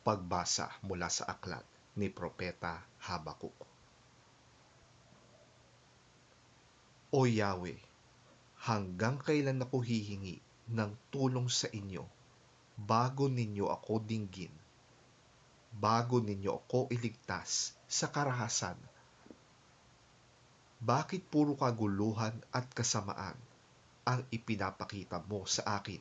Pagbasa mula sa aklat ni Propeta Habakuk. O Yahweh, hanggang kailan ako hihingi ng tulong sa inyo bago ninyo ako dinggin, bago ninyo ako iligtas sa karahasan? Bakit puro kaguluhan at kasamaan ang ipinapakita mo sa akin?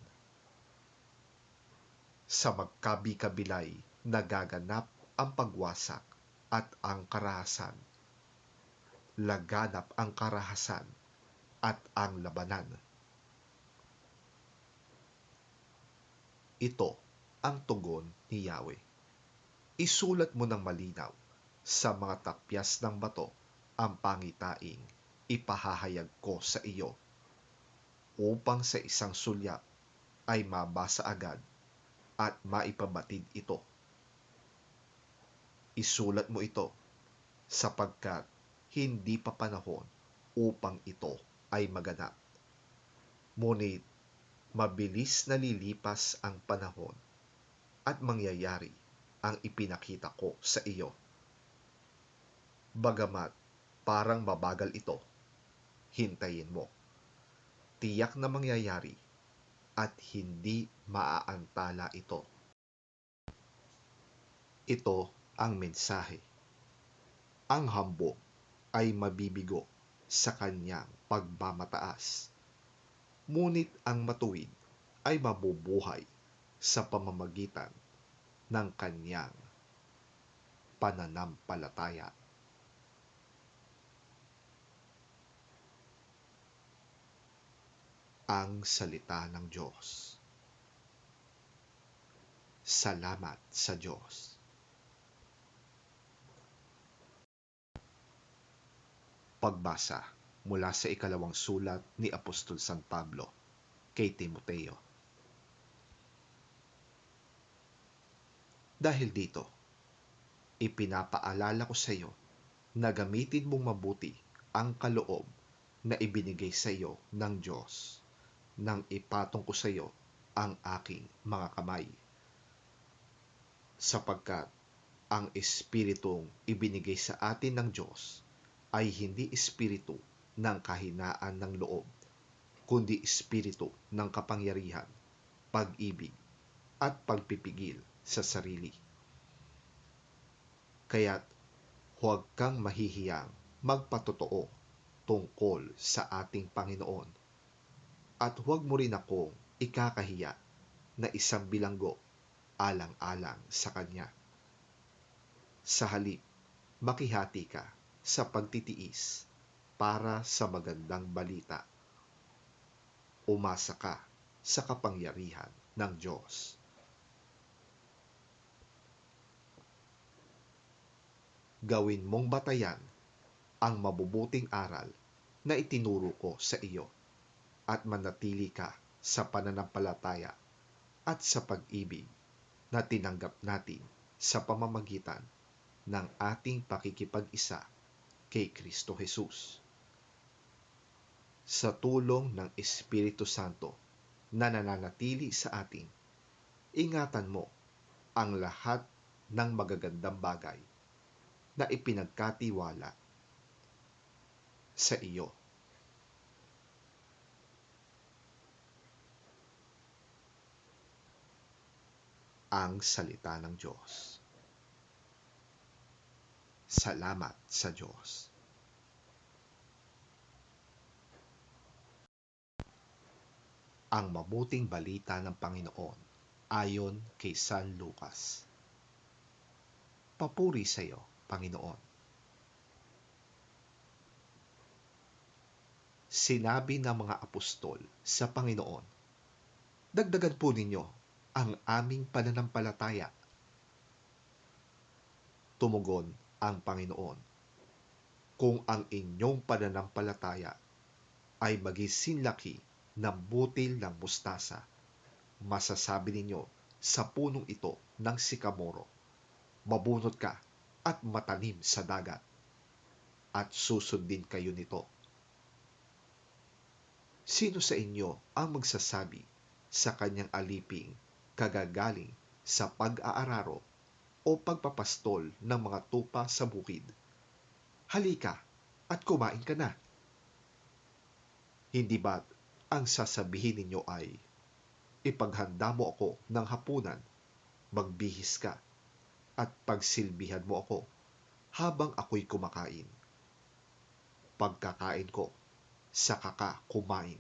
Sa magkabi-kabilay nagaganap ang pagwasak at ang karahasan. Laganap ang karahasan at ang labanan. Ito ang tugon ni Yahweh. Isulat mo ng malinaw sa mga tapyas ng bato ang pangitaing ipahahayag ko sa iyo, upang sa isang sulyap ay mabasa agad at maipabatid ito. Isulat mo ito sapagkat hindi pa panahon upang ito ay maganap. Ngunit mabilis na lilipas ang panahon at mangyayari ang ipinakita ko sa iyo. Bagamat parang mabagal ito, hintayin mo. Tiyak na mangyayari at hindi maaantala ito. Ito ang mensahe. Ang hambog ay mabibigo sa kanyang pagmamataas, ngunit ang matuwid ay mabubuhay sa pamamagitan ng kanyang pananampalataya. Ang salita ng Diyos. Salamat sa Diyos. Pagbasa mula sa ikalawang sulat ni Apostol San Pablo kay Timoteo. Dahil dito, ipinapaalala ko sa iyo na gamitin mong mabuti ang kaloob na ibinigay sa iyo ng Diyos nang ipatong ko sa iyo ang aking mga kamay. Sapagkat ang espiritong ibinigay sa atin ng Diyos ay hindi espiritu ng kahinaan ng loob, kundi espiritu ng kapangyarihan, pag-ibig, at pagpipigil sa sarili. Kaya't huwag kang mahihiyang magpatotoo tungkol sa ating Panginoon, at huwag mo rin akong ikakahiya na isang bilanggo alang-alang sa Kanya. Sa halip, makihati ka sa pagtitiis para sa magandang balita. Umasa ka sa kapangyarihan ng Diyos. Gawin mong batayan ang mabubuting aral na itinuro ko sa iyo, at manatili ka sa pananampalataya at sa pag-ibig na tinanggap natin sa pamamagitan ng ating pakikipag-isa kay Kristo Jesus. Sa tulong ng Espiritu Santo na nananatili sa atin, ingatan mo ang lahat ng magagandang bagay na ipinagkatiwala sa iyo. Ang salita ng Diyos. Salamat sa Diyos. Ang mabuting balita ng Panginoon ayon kay San Lucas. Papuri sa iyo, Panginoon. Sinabi ng mga apostol sa Panginoon, dagdagan po ninyo ang aming pananampalataya. Tumugon ang Panginoon, kung ang inyong pananampalataya ay magising laki ng butil ng mustasa, masasabi ninyo sa punong ito ng sikamoro, mabunot ka at matanim sa dagat, at susundin kayo nito. Sino sa inyo ang magsasabi sa kanyang aliping kagagaling sa pag-aararo o pagpapastol ng mga tupa sa bukid. Halika at kumain ka na. Hindi ba't ang sasabihin ninyo ay, ipaghanda mo ako ng hapunan, magbihis ka, at pagsilbihan mo ako habang ako'y kumakain. Pagkakain ko, saka ka kumain.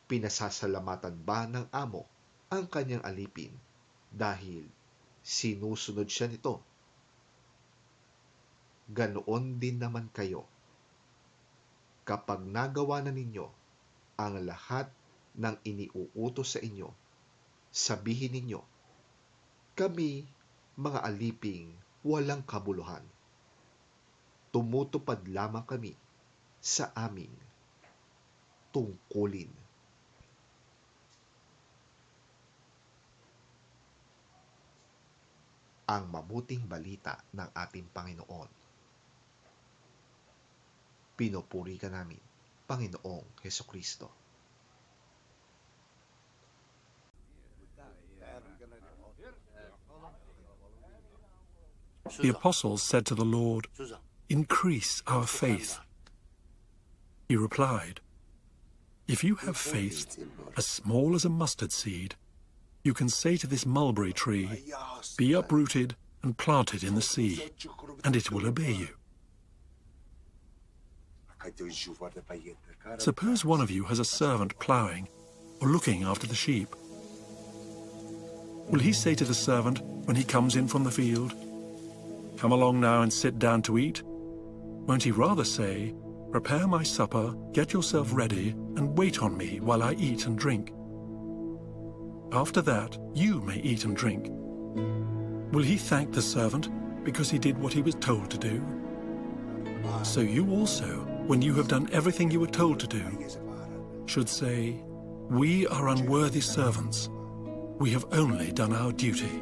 Pinasasalamatan ba ng amo ang kanyang alipin dahil sinusunod siya nito? Ganoon din naman kayo. Kapag nagawa na ninyo ang lahat ng iniuutos sa inyo, sabihin ninyo, kami, mga aliping walang kabuluhan. Tumutupad lamang kami sa aming tungkulin. Ang mabuting balita ng ating Panginoon. Pinupuri ka namin, Panginoong Hesukristo. The apostles said to the Lord, "Increase our faith." He replied, "If you have faith as small as a mustard seed, you can say to this mulberry tree, 'Be uprooted and planted in the sea,' and it will obey you." Suppose one of you has a servant ploughing or looking after the sheep. Will he say to the servant when he comes in from the field, "Come along now and sit down to eat"? Won't he rather say, "Prepare my supper, get yourself ready, and wait on me while I eat and drink"? After that, you may eat and drink. Will he thank the servant because he did what he was told to do? So you also, when you have done everything you were told to do, should say, "We are unworthy servants. We have only done our duty."